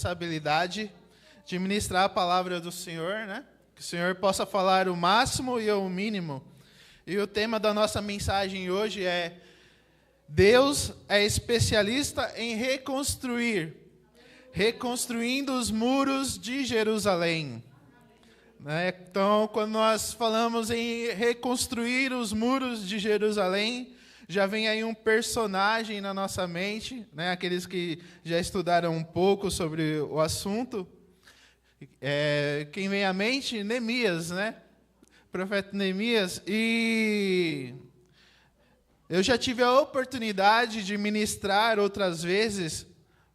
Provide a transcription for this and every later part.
responsabilidade de ministrar a palavra do Senhor, né? Que o Senhor possa falar o máximo e o mínimo. E o tema da nossa mensagem hoje é: Deus é especialista em reconstruindo os muros de Jerusalém. Então, quando nós falamos em reconstruir os muros de Jerusalém, já vem aí um personagem na nossa mente, né? Aqueles que já estudaram um pouco sobre o assunto. Quem vem à mente? Neemias, né? O profeta Neemias. E eu já tive a oportunidade de ministrar outras vezes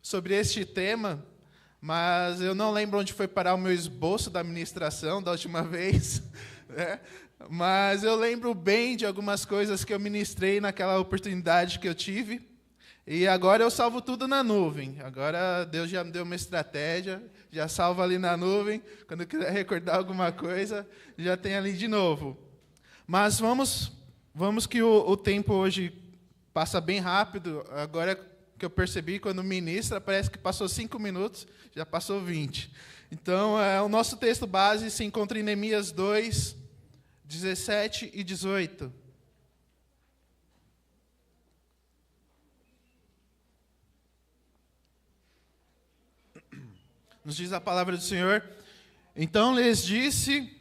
sobre este tema, mas eu não lembro onde foi parar o meu esboço da ministração da última vez, né? Mas eu lembro bem de algumas coisas que eu ministrei naquela oportunidade que eu tive, e agora eu salvo tudo na nuvem. Agora Deus já me deu uma estratégia, já salvo ali na nuvem, quando eu quiser recordar alguma coisa, já tem ali de novo. Mas vamos que o tempo hoje passa bem rápido. Agora que eu percebi, quando ministra, parece que passou 5 minutos, já passou 20. Então, o nosso texto base se encontra em Neemias 2, 17 e 18. Nos diz a palavra do Senhor: Então lhes disse: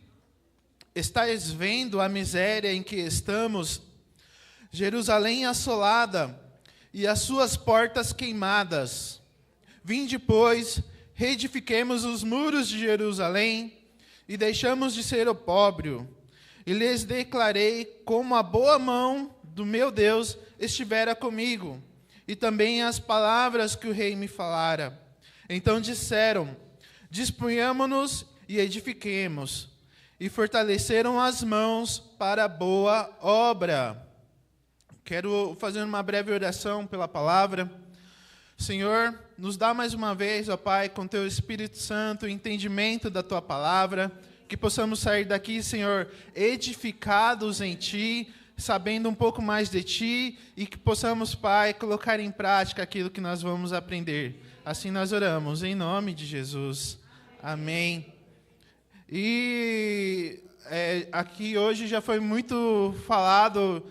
Estais vendo a miséria em que estamos, Jerusalém assolada e as suas portas queimadas. Vinde, pois, reedifiquemos os muros de Jerusalém e deixamos de ser opróbrio. E lhes declarei como a boa mão do meu Deus estivera comigo, e também as palavras que o rei me falara. Então disseram: Disponhamo-nos e edifiquemos. E fortaleceram as mãos para a boa obra. Quero fazer uma breve oração pela palavra. Senhor, nos dá mais uma vez, ó Pai, com Teu Espírito Santo, o entendimento da Tua palavra, que possamos sair daqui, Senhor, edificados em Ti, sabendo um pouco mais de Ti, e que possamos, Pai, colocar em prática aquilo que nós vamos aprender. Assim nós oramos, em nome de Jesus. Amém. E aqui hoje já foi muito falado.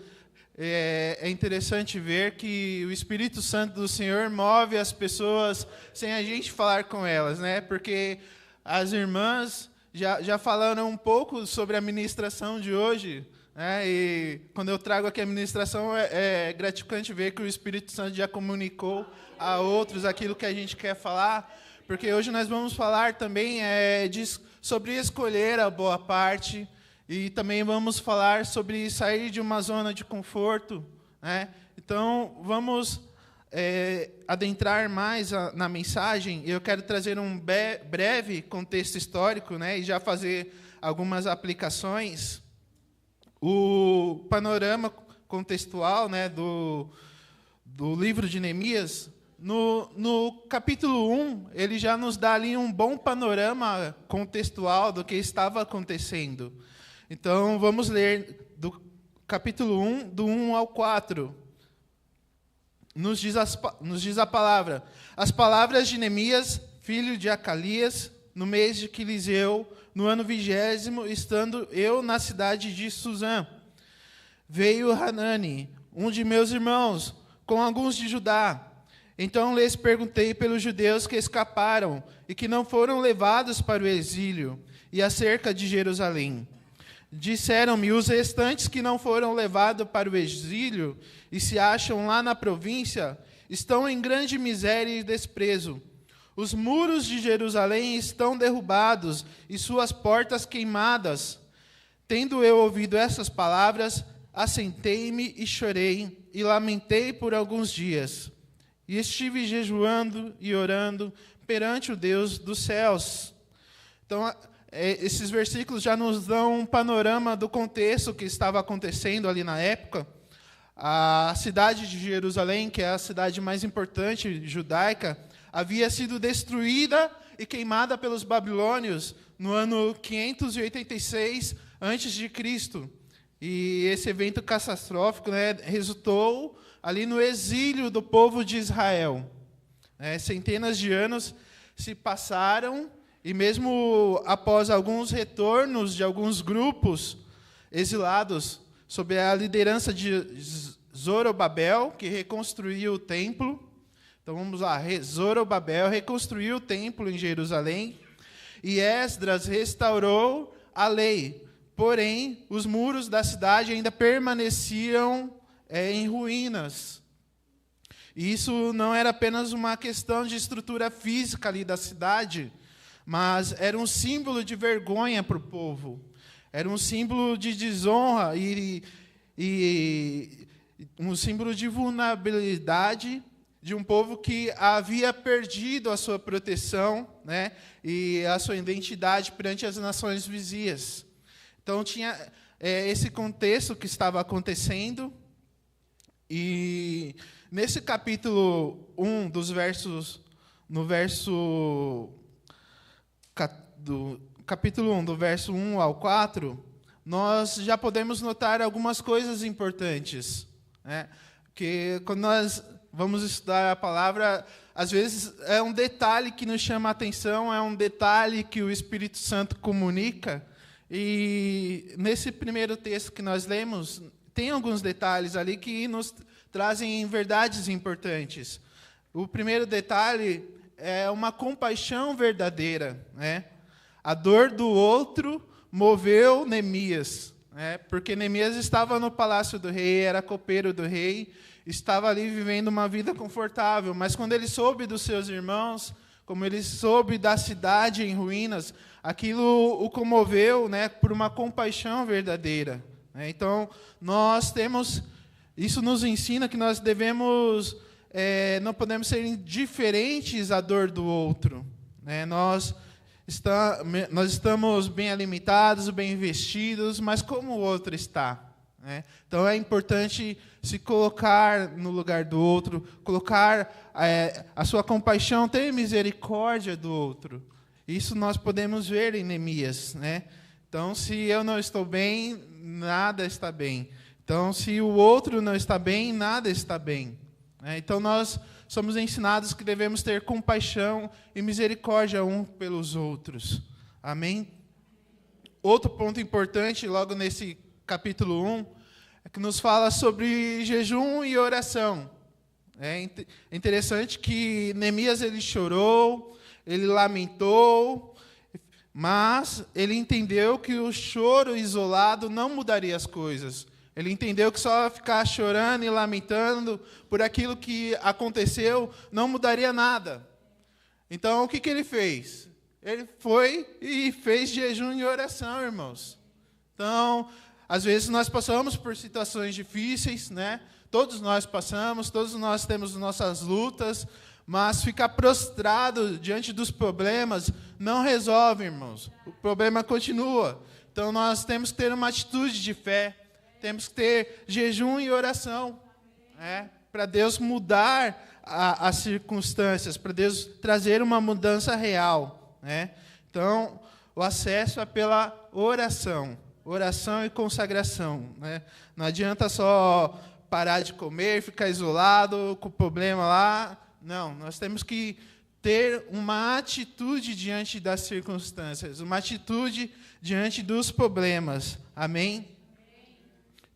É interessante ver que o Espírito Santo do Senhor move as pessoas sem a gente falar com elas, né? Porque as irmãs já falaram um pouco sobre a ministração de hoje, né? E quando eu trago aqui a ministração, é gratificante ver que o Espírito Santo já comunicou a outros aquilo que a gente quer falar, porque hoje nós vamos falar também sobre escolher a boa parte. E também vamos falar sobre sair de uma zona de conforto, né? Então, vamos adentrar mais na mensagem. Eu quero trazer um breve contexto histórico, né? E já fazer algumas aplicações. O panorama contextual, né, do livro de Neemias, no capítulo 1, ele já nos dá ali um bom panorama contextual do que estava acontecendo. Então, vamos ler do capítulo 1, do 1 ao 4. Nos diz a palavra: As palavras de Neemias, filho de Acalias, no mês de Quiliseu, no ano 20º, estando eu na cidade de Suzã. Veio Hanani, um de meus irmãos, com alguns de Judá. Então lhes perguntei pelos judeus que escaparam e que não foram levados para o exílio, e acerca de Jerusalém. Disseram-me: os restantes que não foram levados para o exílio e se acham lá na província, estão em grande miséria e desprezo. Os muros de Jerusalém estão derrubados e suas portas queimadas. Tendo eu ouvido essas palavras, assentei-me e chorei, e lamentei por alguns dias. E estive jejuando e orando perante o Deus dos céus. Então, esses versículos já nos dão um panorama do contexto que estava acontecendo ali na época. A cidade de Jerusalém, que é a cidade mais importante judaica, havia sido destruída e queimada pelos babilônios no ano 586 a.C. E esse evento catastrófico, né, resultou ali no exílio do povo de Israel. Centenas de anos se passaram, e mesmo após alguns retornos de alguns grupos exilados, sob a liderança de Zorobabel, que reconstruiu o templo. Então vamos lá, Zorobabel reconstruiu o templo em Jerusalém, e Esdras restaurou a lei. Porém, os muros da cidade ainda permaneciam em ruínas. E isso não era apenas uma questão de estrutura física ali da cidade, mas era um símbolo de vergonha para o povo. Era um símbolo de desonra e um símbolo de vulnerabilidade de um povo que havia perdido a sua proteção, né, e a sua identidade perante as nações vizinhas. Então, tinha esse contexto que estava acontecendo. E nesse capítulo 1, capítulo 1, do verso 1 ao 4, nós já podemos notar algumas coisas importantes, né? Porque quando nós vamos estudar a palavra, às vezes é um detalhe que nos chama a atenção, é um detalhe que o Espírito Santo comunica. E nesse primeiro texto que nós lemos, tem alguns detalhes ali que nos trazem verdades importantes. O primeiro detalhe é uma compaixão verdadeira, né? A dor do outro moveu Neemias, né? Porque Neemias estava no palácio do rei, era copeiro do rei, estava ali vivendo uma vida confortável, mas quando ele soube dos seus irmãos, como ele soube da cidade em ruínas, aquilo o comoveu, né, por uma compaixão verdadeira, né? Então, isso nos ensina que nós devemos, não podemos ser indiferentes à dor do outro, né? Nós estamos bem alimentados, bem vestidos, mas como o outro está, né? Então, é importante se colocar no lugar do outro, colocar a sua compaixão, ter misericórdia do outro. Isso nós podemos ver em Neemias, né? Então, se eu não estou bem, nada está bem. Então, se o outro não está bem, nada está bem, né? Então, nós somos ensinados que devemos ter compaixão e misericórdia uns pelos outros. Amém? Outro ponto importante, logo nesse capítulo 1, é que nos fala sobre jejum e oração. É interessante que Neemias ele chorou, ele lamentou, mas ele entendeu que o choro isolado não mudaria as coisas. Ele entendeu que só ficar chorando e lamentando por aquilo que aconteceu não mudaria nada. Então, o que ele fez? Ele foi e fez jejum e oração, irmãos. Então, às vezes nós passamos por situações difíceis, né? Todos nós passamos, todos nós temos nossas lutas, mas ficar prostrado diante dos problemas não resolve, irmãos. O problema continua. Então, nós temos que ter uma atitude de fé, temos que ter jejum e oração, né? Para Deus mudar as circunstâncias, para Deus trazer uma mudança real, né? Então, o acesso é pela oração e consagração, né? Não adianta só parar de comer, ficar isolado com o problema lá. Não, nós temos que ter uma atitude diante das circunstâncias, uma atitude diante dos problemas. Amém?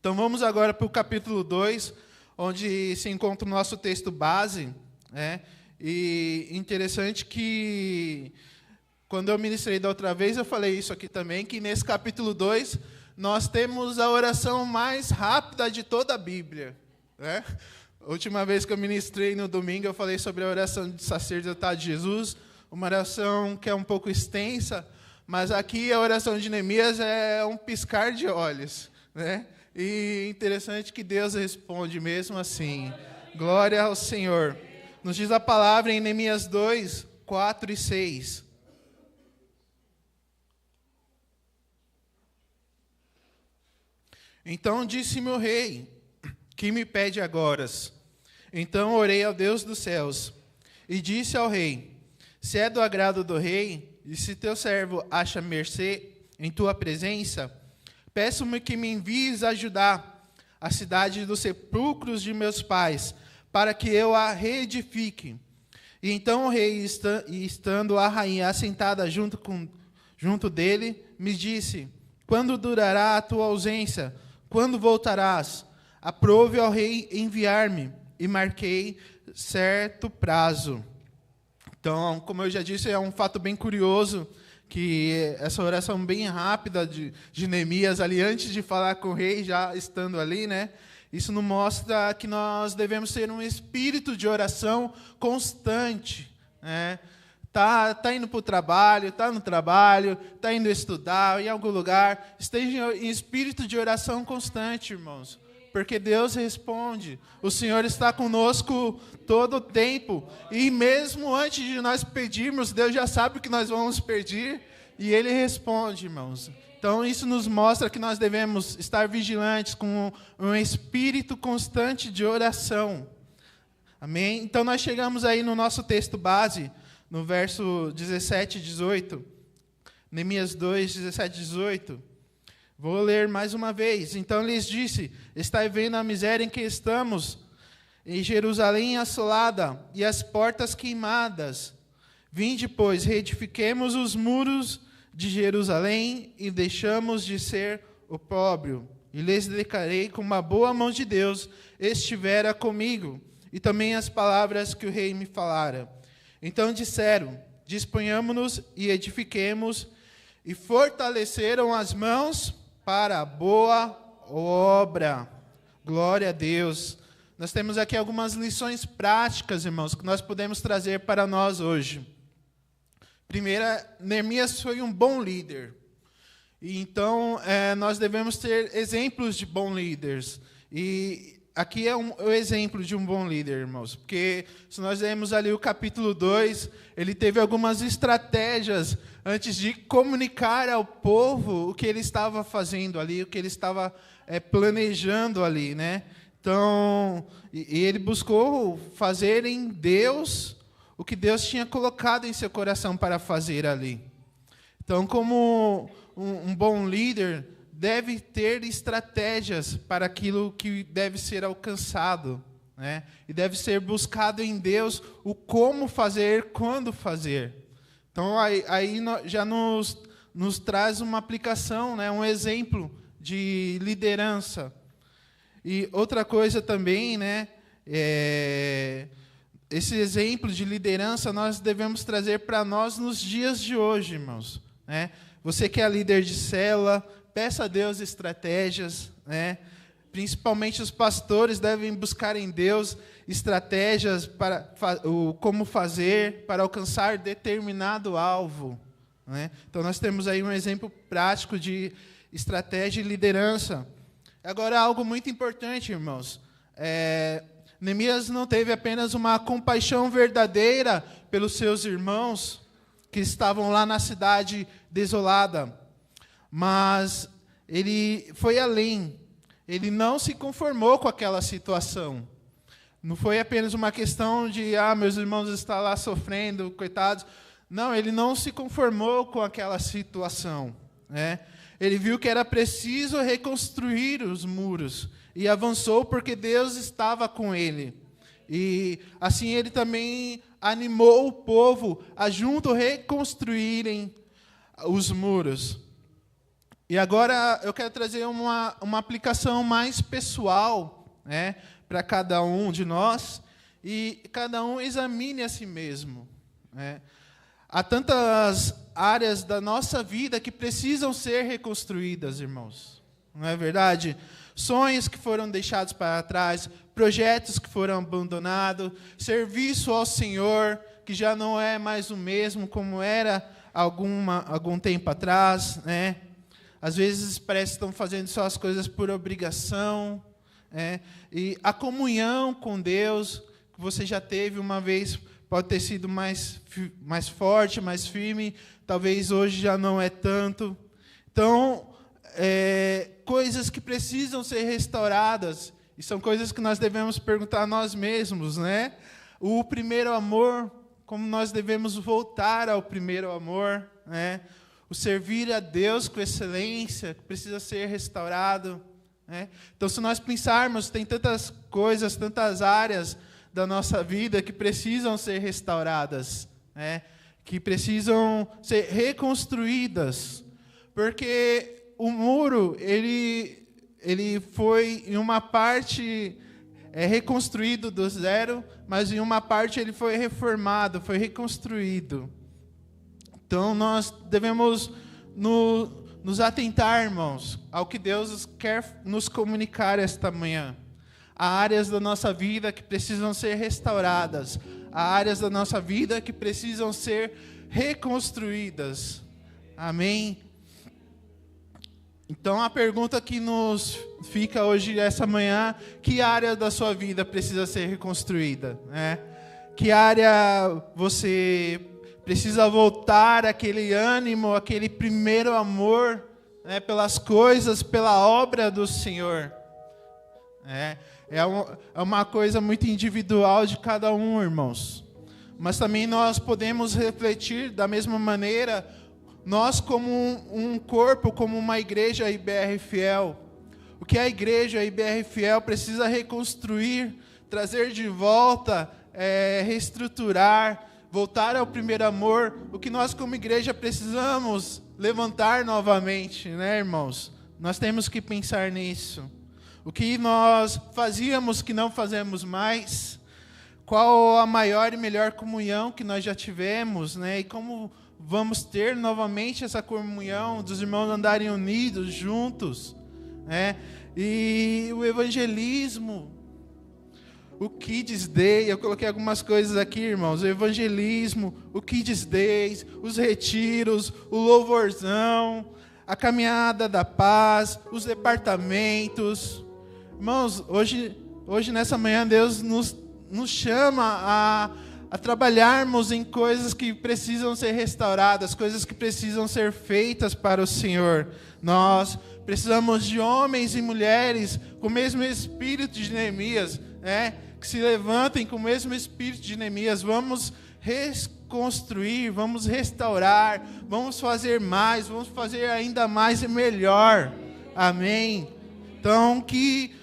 Então, vamos agora para o capítulo 2, onde se encontra o nosso texto base, né? E interessante que, quando eu ministrei da outra vez, eu falei isso aqui também, que nesse capítulo 2, nós temos a oração mais rápida de toda a Bíblia, né? A última vez que eu ministrei no domingo, eu falei sobre a oração de sacerdotal de Jesus, uma oração que é um pouco extensa, mas aqui a oração de Neemias é um piscar de olhos, né? E interessante que Deus responde mesmo assim. Glória ao Senhor. Nos diz a palavra em Neemias 2, 4 e 6. Então disse-me o rei, que me pede agora? Então orei ao Deus dos céus, e disse ao rei, se é do agrado do rei, e se teu servo acha mercê em tua presença, peço-me que me envies ajudar a cidade dos sepulcros de meus pais, para que eu a reedifique. E então o rei, estando a rainha assentada junto dele, me disse: quando durará a tua ausência? Quando voltarás? Aprove ao rei enviar-me, e marquei certo prazo. Então, como eu já disse, é um fato bem curioso, que essa oração bem rápida de Neemias, ali antes de falar com o rei, já estando ali, né? Isso nos mostra que nós devemos ter um espírito de oração constante, né? Tá indo para o trabalho, está no trabalho, está indo estudar, em algum lugar, esteja em espírito de oração constante, irmãos, porque Deus responde. O Senhor está conosco todo o tempo, e mesmo antes de nós pedirmos, Deus já sabe o que nós vamos pedir, e Ele responde, irmãos. Então, isso nos mostra que nós devemos estar vigilantes com um espírito constante de oração. Amém? Então, nós chegamos aí no nosso texto base, no verso 17 e 18. Neemias 2, 17 e 18. Vou ler mais uma vez. Então, lhes disse: estai vendo a miséria em que estamos, em Jerusalém assolada, e as portas queimadas. Vinde, pois, reedifiquemos os muros de Jerusalém e deixamos de ser opróbrio. E lhes declarei como a boa mão de Deus estivera comigo, e também as palavras que o rei me falara. Então disseram: disponhamos-nos e edifiquemos, e fortaleceram as mãos para a boa obra. Glória a Deus. Nós temos aqui algumas lições práticas, irmãos, que nós podemos trazer para nós hoje. Primeira, Neemias foi um bom líder. E então, nós devemos ter exemplos de bons líderes. E aqui é o exemplo de um bom líder, irmãos. Porque se nós lermos ali o capítulo 2, ele teve algumas estratégias antes de comunicar ao povo o que ele estava fazendo ali, o que ele estava planejando ali, né? Então, e ele buscou fazer em Deus o que Deus tinha colocado em seu coração para fazer ali. Então, como um bom líder, deve ter estratégias para aquilo que deve ser alcançado, né? E deve ser buscado em Deus o como fazer, quando fazer. Então, aí já nos traz uma aplicação, né? Um exemplo de liderança. E outra coisa também, né? Esse exemplo de liderança nós devemos trazer para nós nos dias de hoje, irmãos, né? Você que é líder de célula, peça a Deus estratégias, né? Principalmente os pastores devem buscar em Deus estratégias para como fazer para alcançar determinado alvo, né? Então nós temos aí um exemplo prático de estratégia e liderança. Agora, algo muito importante, irmãos, Neemias não teve apenas uma compaixão verdadeira pelos seus irmãos que estavam lá na cidade desolada, mas ele foi além. Ele não se conformou com aquela situação. Não foi apenas uma questão de, meus irmãos estão lá sofrendo, coitados. Não, ele não se conformou com aquela situação, né? Ele viu que era preciso reconstruir os muros e avançou porque Deus estava com ele. E assim ele também animou o povo a junto reconstruírem os muros. E agora eu quero trazer uma aplicação mais pessoal, né, para cada um de nós, e cada um examine a si mesmo, né? Há tantas áreas da nossa vida que precisam ser reconstruídas, irmãos. Não é verdade? Sonhos que foram deixados para trás, projetos que foram abandonados, serviço ao Senhor que já não é mais o mesmo como era algum tempo atrás, né? Às vezes parece que estão fazendo só as coisas por obrigação, né? E a comunhão com Deus que você já teve uma vez pode ter sido mais forte, mais firme, talvez hoje já não é tanto. Então, coisas que precisam ser restauradas, e são coisas que nós devemos perguntar a nós mesmos, né? O primeiro amor, como nós devemos voltar ao primeiro amor, né? O servir a Deus com excelência, que precisa ser restaurado, né? Então, se nós pensarmos, tem tantas coisas, tantas áreas da nossa vida que precisam ser restauradas, né? Que precisam ser reconstruídas, porque o muro ele foi em uma parte reconstruído do zero, mas em uma parte ele foi reformado, foi reconstruído. Então nós devemos nos atentar, irmãos, ao que Deus quer nos comunicar esta manhã. Há áreas da nossa vida que precisam ser restauradas. Há áreas da nossa vida que precisam ser reconstruídas. Amém? Então a pergunta que nos fica hoje, essa manhã, que área da sua vida precisa ser reconstruída, né? Que área você precisa voltar aquele ânimo, aquele primeiro amor, né, pelas coisas, pela obra do Senhor. É uma coisa muito individual de cada um, irmãos. Mas também nós podemos refletir da mesma maneira, nós como um corpo, como uma igreja IBR Fiel. O que a igreja IBR Fiel precisa reconstruir, trazer de volta, reestruturar, voltar ao primeiro amor. O que nós como igreja precisamos levantar novamente, né, irmãos? Nós temos que pensar nisso. O que nós fazíamos que não fazemos mais, qual a maior e melhor comunhão que nós já tivemos, né? E como vamos ter novamente essa comunhão dos irmãos andarem unidos, juntos, né? E o evangelismo, o Kids Day, eu coloquei algumas coisas aqui, irmãos, o evangelismo, o Kids Days, os retiros, o louvorzão, a caminhada da paz, os departamentos. Irmãos, hoje nessa manhã Deus nos chama a trabalharmos em coisas que precisam ser restauradas, coisas que precisam ser feitas para o Senhor. Nós precisamos de homens e mulheres com o mesmo espírito de Neemias, né? Que se levantem com o mesmo espírito de Neemias. Vamos reconstruir, vamos restaurar, vamos fazer mais, vamos fazer ainda mais e melhor. Amém? Então, que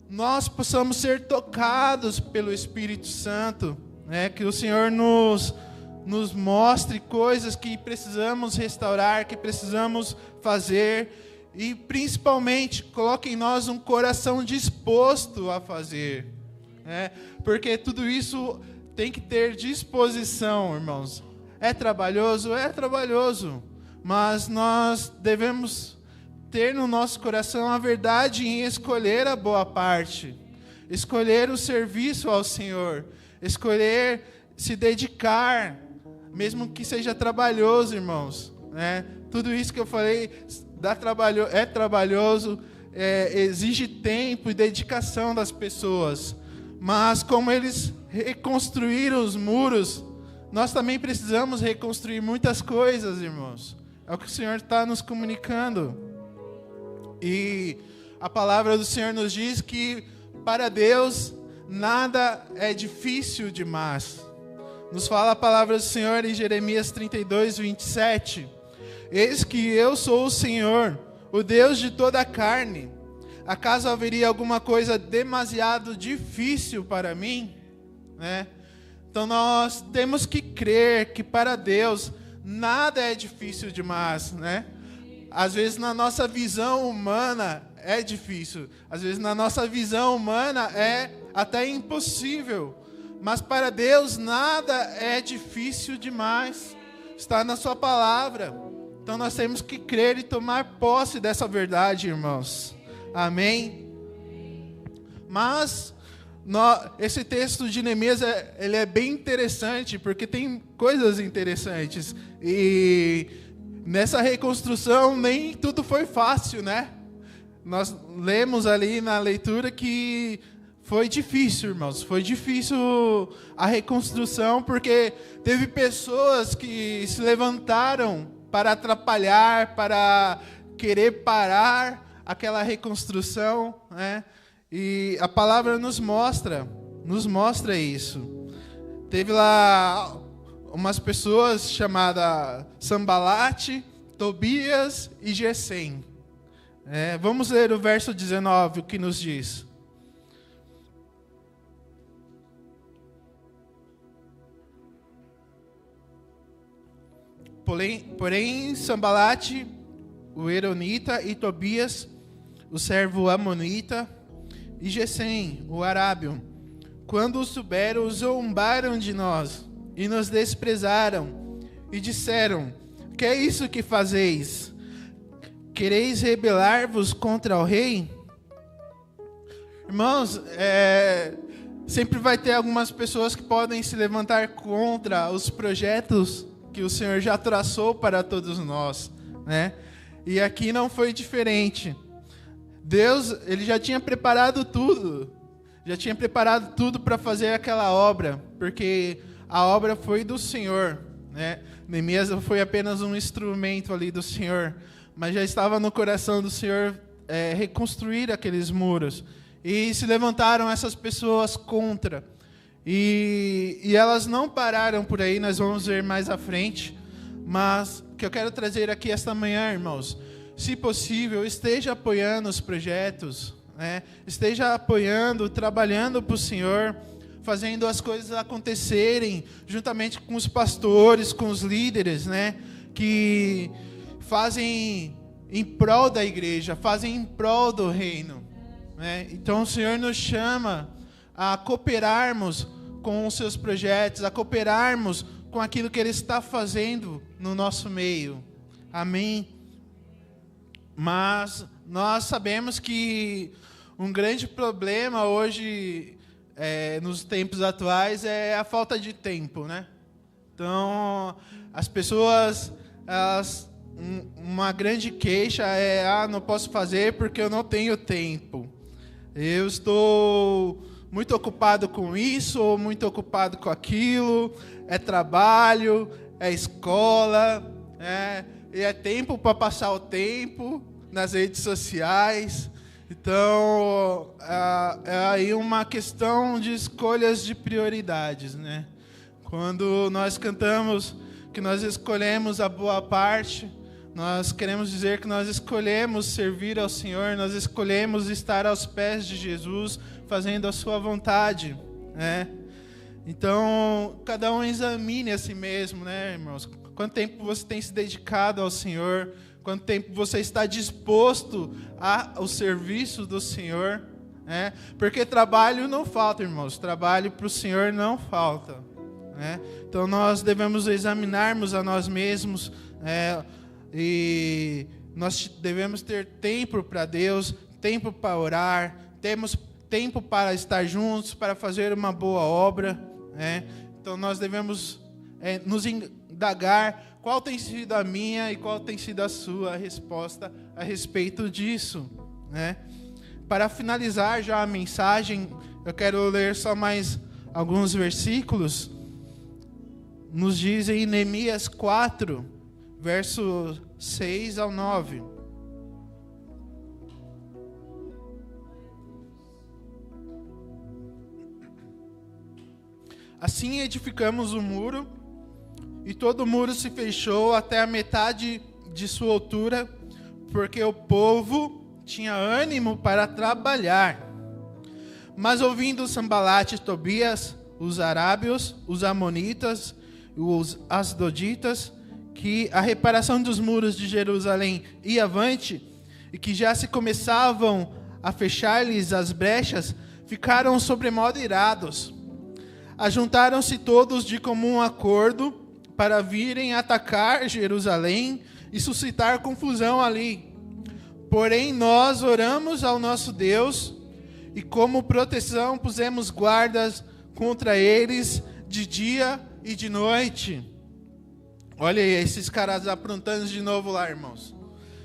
nós possamos ser tocados pelo Espírito Santo, né? Que o Senhor nos mostre coisas que precisamos restaurar, que precisamos fazer, e principalmente coloque em nós um coração disposto a fazer, né? Porque tudo isso tem que ter disposição, irmãos. É trabalhoso, mas nós devemos ter no nosso coração a verdade em escolher a boa parte, escolher o serviço ao Senhor, escolher se dedicar, mesmo que seja trabalhoso, irmãos, né? Tudo isso que eu falei é trabalhoso, exige tempo e dedicação das pessoas, mas como eles reconstruíram os muros, nós também precisamos reconstruir muitas coisas, irmãos. É o que o Senhor está nos comunicando. E a palavra do Senhor nos diz que para Deus nada é difícil demais. Nos fala a palavra do Senhor em Jeremias 32, 27. Eis que eu sou o Senhor, o Deus de toda a carne. Acaso haveria alguma coisa demasiado difícil para mim? Né? Então nós temos que crer que para Deus nada é difícil demais, né? Às vezes na nossa visão humana é difícil, às vezes na nossa visão humana é até impossível, mas para Deus nada é difícil demais, está na sua palavra. Então nós temos que crer e tomar posse dessa verdade, irmãos. Amém? Mas esse texto de Neemias ele é bem interessante, porque tem coisas interessantes, e nessa reconstrução nem tudo foi fácil, né? Nós lemos ali na leitura que foi difícil, irmãos. Foi difícil a reconstrução, porque teve pessoas que se levantaram para atrapalhar, para querer parar aquela reconstrução, né? E a palavra nos mostra isso. Teve lá umas pessoas chamadas Sambalate, Tobias e Gesem. Vamos ler o verso 19, o que nos diz. Porém Sambalate, o Eronita, e Tobias, o servo amonita, e Gesem, o arábio, quando o souberam, zombaram de nós e nos desprezaram e disseram: que é isso que fazeis? Quereis rebelar-vos contra o rei? Irmãos, sempre vai ter algumas pessoas que podem se levantar contra os projetos que o Senhor já traçou para todos nós, né? E aqui não foi diferente. Deus, ele já tinha preparado tudo. Já tinha preparado tudo para fazer aquela obra, porque a obra foi do Senhor, né? Neemias foi apenas um instrumento ali do Senhor, mas já estava no coração do Senhor reconstruir aqueles muros. E se levantaram essas pessoas contra. E elas não pararam por aí, nós vamos ver mais à frente. Mas o que eu quero trazer aqui esta manhã, irmãos, se possível, esteja apoiando os projetos, né? Esteja apoiando, trabalhando para o Senhor, fazendo as coisas acontecerem, juntamente com os pastores, com os líderes, né? Que fazem em prol da igreja, fazem em prol do reino, né? Então o Senhor nos chama a cooperarmos com os seus projetos, a cooperarmos com aquilo que Ele está fazendo no nosso meio. Amém? Mas nós sabemos que um grande problema hoje, nos tempos atuais, é a falta de tempo, né? Então, as pessoas, uma grande queixa é: não posso fazer porque eu não tenho tempo. Eu estou muito ocupado com isso, ou muito ocupado com aquilo, é trabalho, é escola, e é tempo para passar o tempo nas redes sociais. Então, é aí uma questão de escolhas de prioridades, né? Quando nós cantamos que nós escolhemos a boa parte, nós queremos dizer que nós escolhemos servir ao Senhor, nós escolhemos estar aos pés de Jesus, fazendo a sua vontade, né? Então, cada um examine a si mesmo, né, irmãos? Quanto tempo você tem se dedicado ao Senhor? Quanto tempo você está disposto ao serviço do Senhor, né? Porque trabalho não falta, irmãos. Trabalho para o Senhor não falta, né? Então, nós devemos examinarmos a nós mesmos, e nós devemos ter tempo para Deus, tempo para orar, temos tempo para estar juntos, para fazer uma boa obra, né? Então nós devemos nos indagar qual tem sido a minha e qual tem sido a sua resposta a respeito disso, né? Para finalizar já a mensagem, eu quero ler só mais alguns versículos. Nos diz em Neemias 4, verso 6 ao 9. Assim edificamos o muro, e todo o muro se fechou até a metade de sua altura, porque o povo tinha ânimo para trabalhar. Mas ouvindo Sambalate e Tobias, os arábios, os amonitas e os asdoditas, que a reparação dos muros de Jerusalém ia avante, e que já se começavam a fechar-lhes as brechas, ficaram sobremodo irados. Ajuntaram-se todos de comum acordo para virem atacar Jerusalém e suscitar confusão ali. Porém, nós oramos ao nosso Deus e, como proteção, pusemos guardas contra eles de dia e de noite. Olha aí, esses caras aprontando de novo lá, irmãos.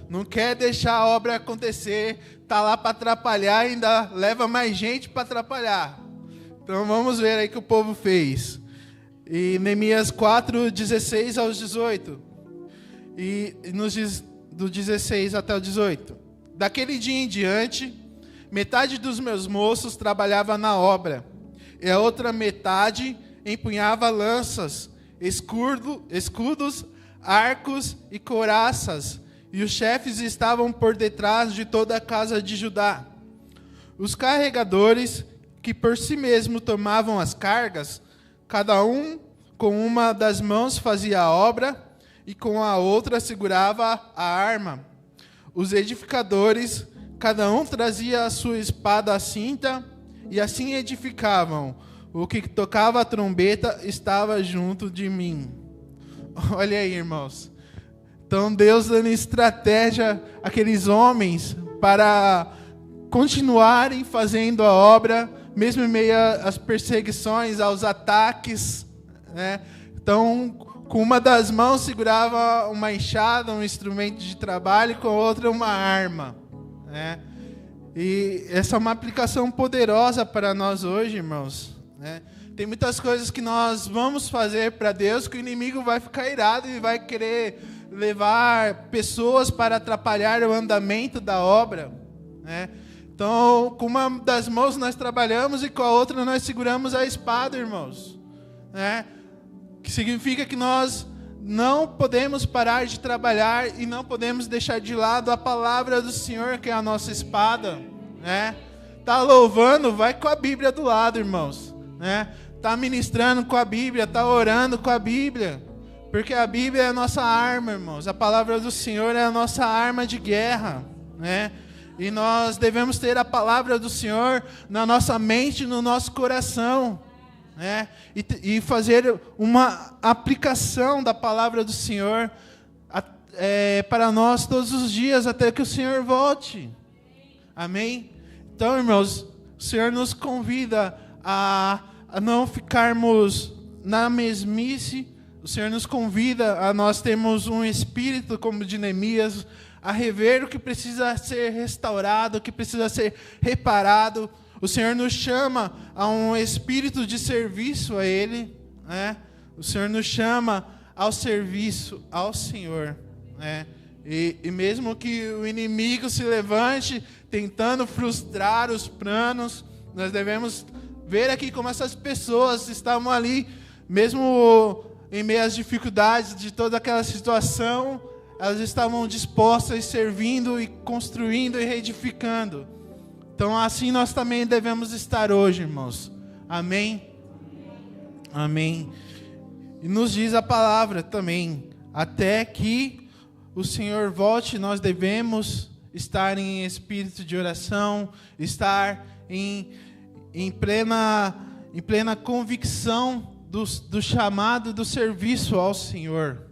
Não quer deixar a obra acontecer, tá lá para atrapalhar, ainda leva mais gente para atrapalhar. Então vamos ver aí o que o povo fez. E Neemias 4, 16 aos 18. E nos diz do 16 até o 18. Daquele dia em diante, metade dos meus moços trabalhava na obra, e a outra metade empunhava lanças, escudos, arcos e couraças, e os chefes estavam por detrás de toda a casa de Judá. Os carregadores, que por si mesmo tomavam as cargas, cada um com uma das mãos fazia a obra, e com a outra segurava a arma. Os edificadores, cada um trazia a sua espada à cinta, e assim edificavam. O que tocava a trombeta estava junto de mim. Olha aí, irmãos. Então Deus dando estratégia àqueles homens para continuarem fazendo a obra, mesmo em meio às perseguições, aos ataques, né? Então, com uma das mãos segurava uma enxada, um instrumento de trabalho, e com a outra uma arma, né? E essa é uma aplicação poderosa para nós hoje, irmãos, né? Tem muitas coisas que nós vamos fazer para Deus que o inimigo vai ficar irado e vai querer levar pessoas para atrapalhar o andamento da obra, né? Então, com uma das mãos nós trabalhamos e com a outra nós seguramos a espada, irmãos, né? Que significa que nós não podemos parar de trabalhar e não podemos deixar de lado a palavra do Senhor, que é a nossa espada, né? Tá louvando, vai com a Bíblia do lado, irmãos, né? Tá ministrando com a Bíblia, tá orando com a Bíblia, porque a Bíblia é a nossa arma, irmãos. A palavra do Senhor é a nossa arma de guerra, né? E nós devemos ter a palavra do Senhor na nossa mente, no nosso coração, né? E fazer uma aplicação da palavra do Senhor para nós todos os dias, até que o Senhor volte. Amém? Então, irmãos, o Senhor nos convida a não ficarmos na mesmice. O Senhor nos convida a nós termos um espírito como de Neemias, a rever o que precisa ser restaurado, o que precisa ser reparado. O Senhor nos chama a um espírito de serviço a Ele, né? O Senhor nos chama ao serviço ao Senhor, né? E mesmo que o inimigo se levante tentando frustrar os planos, nós devemos ver aqui como essas pessoas estavam ali, mesmo em meio às dificuldades de toda aquela situação, elas estavam dispostas, servindo e construindo e reedificando. Então, assim nós também devemos estar hoje, irmãos. Amém? Amém. E nos diz a palavra também, até que o Senhor volte, nós devemos estar em espírito de oração, estar em plena convicção do chamado, do serviço ao Senhor.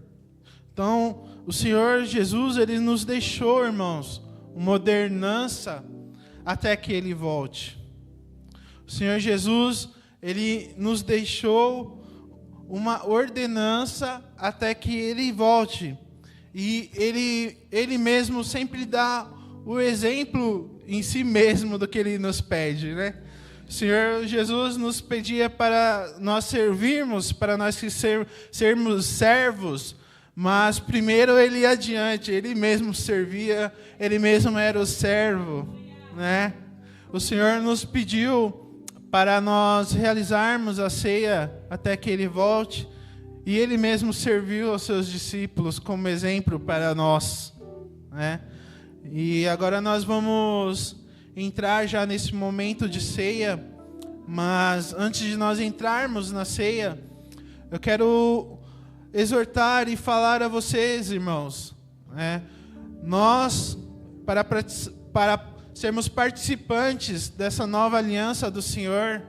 Então, o Senhor Jesus, Ele nos deixou, irmãos, uma ordenança até que Ele volte. O Senhor Jesus, Ele nos deixou uma ordenança até que Ele volte. E Ele mesmo sempre dá o exemplo em si mesmo do que Ele nos pede, né? O Senhor Jesus nos pedia para nós servirmos, para nós sermos servos, mas primeiro Ele ia adiante, Ele mesmo servia, Ele mesmo era o servo, né? O Senhor nos pediu para nós realizarmos a ceia até que Ele volte, e Ele mesmo serviu aos seus discípulos como exemplo para nós, né? E agora nós vamos entrar já nesse momento de ceia, mas antes de nós entrarmos na ceia, eu quero exortar e falar a vocês, irmãos, né? Nós, para sermos participantes dessa nova aliança do Senhor,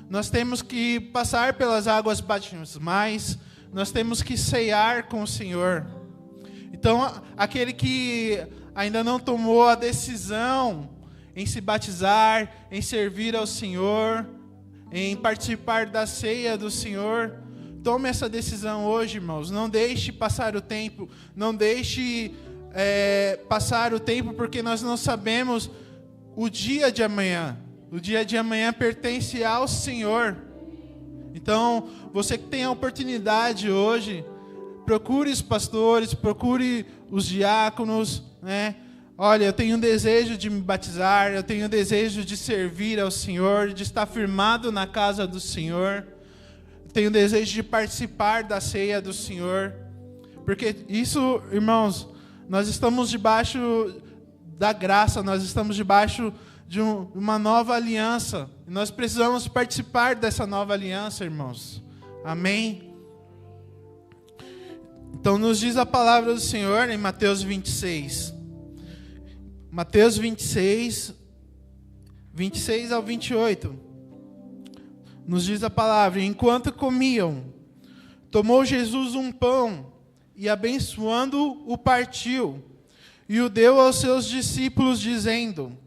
nós temos que passar pelas águas batismais, nós temos que ceiar com o Senhor. Então, aquele que ainda não tomou a decisão em se batizar, em servir ao Senhor, em participar da ceia do Senhor, tome essa decisão hoje, irmãos. Não deixe passar o tempo, não deixe passar o tempo, porque nós não sabemos o dia de amanhã. O dia de amanhã pertence ao Senhor. Então, você que tem a oportunidade hoje, procure os pastores, procure os diáconos, né? Olha, eu tenho um desejo de me batizar, eu tenho um desejo de servir ao Senhor, de estar firmado na casa do Senhor. Eu tenho um desejo de participar da ceia do Senhor. Porque isso, irmãos, nós estamos debaixo da graça, nós estamos debaixo de uma nova aliança. E nós precisamos participar dessa nova aliança, irmãos. Amém? Então nos diz a palavra do Senhor em Mateus 26. Mateus 26, 26 ao 28. Nos diz a palavra: enquanto comiam, tomou Jesus um pão e, abençoando, o partiu e o deu aos seus discípulos, dizendo: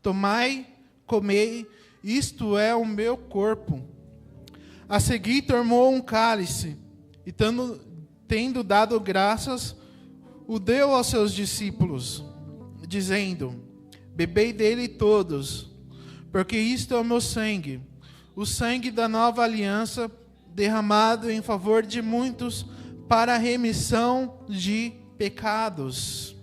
tomai, comei, isto é o meu corpo. A seguir tomou um cálice e, tendo dado graças, o deu aos seus discípulos, dizendo: bebei dele todos, porque isto é o meu sangue, o sangue da nova aliança, derramado em favor de muitos para a remissão de pecados.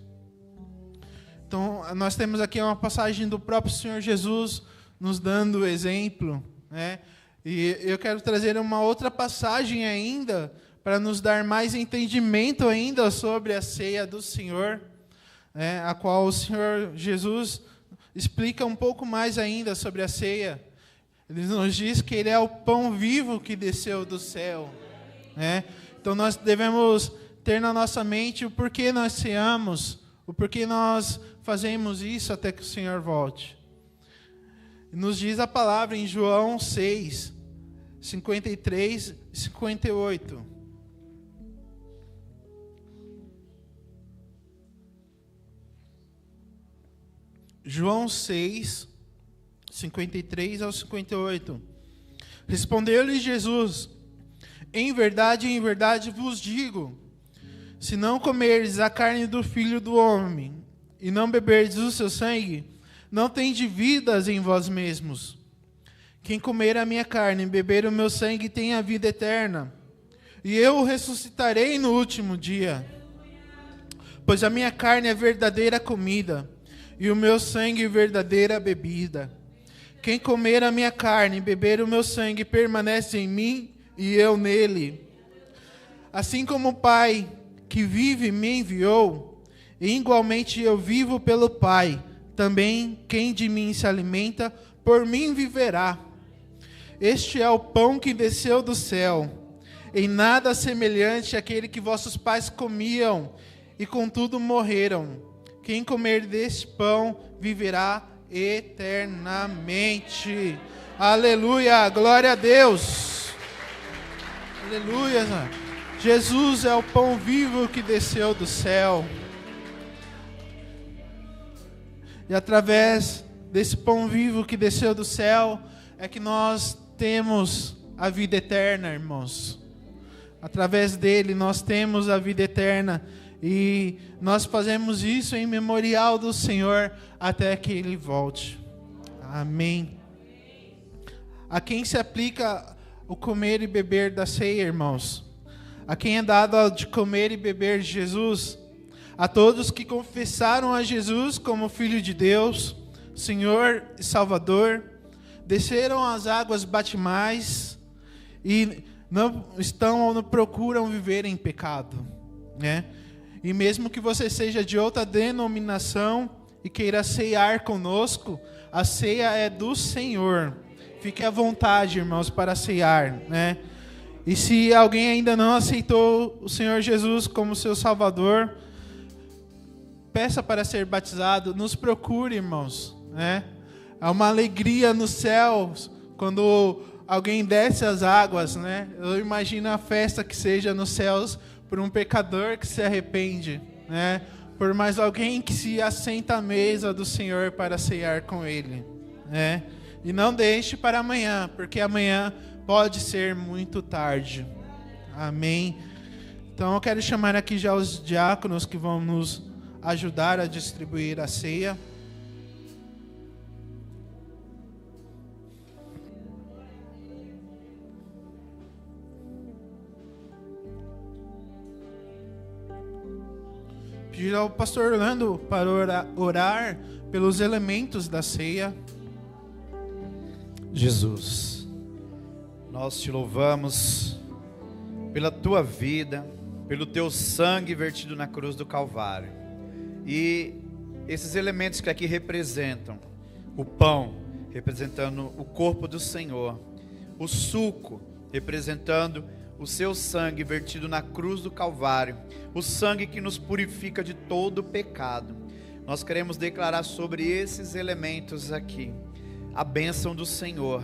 Então, nós temos aqui uma passagem do próprio Senhor Jesus nos dando exemplo, né? E eu quero trazer uma outra passagem ainda, para nos dar mais entendimento ainda sobre a ceia do Senhor, né? A qual o Senhor Jesus explica um pouco mais ainda sobre a ceia. Ele nos diz que Ele é o pão vivo que desceu do céu, né? Então nós devemos ter na nossa mente o porquê nós ceamos, o porquê nós fazemos isso até que o Senhor volte. Nos diz a palavra em João 6, 53 e 58. João 6, 53 ao 58. Respondeu-lhe Jesus: em verdade vos digo, se não comerdes a carne do Filho do Homem, e não beberdes o seu sangue, não tendes vidas em vós mesmos. Quem comer a minha carne e beber o meu sangue tem a vida eterna, e eu o ressuscitarei no último dia. Pois a minha carne é verdadeira comida, e o meu sangue verdadeira bebida. Quem comer a minha carne e beber o meu sangue permanece em mim e eu nele. Assim como o Pai que vive me enviou, e igualmente eu vivo pelo Pai, também quem de mim se alimenta, por mim viverá. Este é o pão que desceu do céu, em nada semelhante àquele que vossos pais comiam, e contudo morreram. Quem comer deste pão viverá eternamente. Aleluia, glória a Deus. Aleluia. Jesus é o pão vivo que desceu do céu. E através desse pão vivo que desceu do céu, é que nós temos a vida eterna, irmãos. Através dele nós temos a vida eterna. E nós fazemos isso em memorial do Senhor até que Ele volte. Amém. A quem se aplica o comer e beber da ceia, irmãos? A quem é dado de comer e beber de Jesus? A todos que confessaram a Jesus como Filho de Deus, Senhor e Salvador, desceram as águas batismais e não estão ou não procuram viver em pecado, né? E mesmo que você seja de outra denominação e queira ceiar conosco, a ceia é do Senhor. Fique à vontade, irmãos, para ceiar, né? E se alguém ainda não aceitou o Senhor Jesus como seu Salvador, peça para ser batizado, nos procure, irmãos, né? Há uma alegria nos céus quando alguém desce as águas, né? Eu imagino a festa que seja nos céus por um pecador que se arrepende, né? Por mais alguém que se assenta à mesa do Senhor para ceiar com Ele, né? E não deixe para amanhã, porque amanhã pode ser muito tarde. Amém? Então eu quero chamar aqui já os diáconos que vão nos ajudar a distribuir a ceia. Pedir ao pastor Orlando para orar pelos elementos da ceia. Jesus, nós te louvamos pela tua vida, pelo teu sangue vertido na cruz do Calvário. E esses elementos que aqui representam o pão, representando o corpo do Senhor, o suco, representando o seu sangue vertido na cruz do Calvário, o sangue que nos purifica de todo pecado. Nós queremos declarar sobre esses elementos aqui a bênção do Senhor,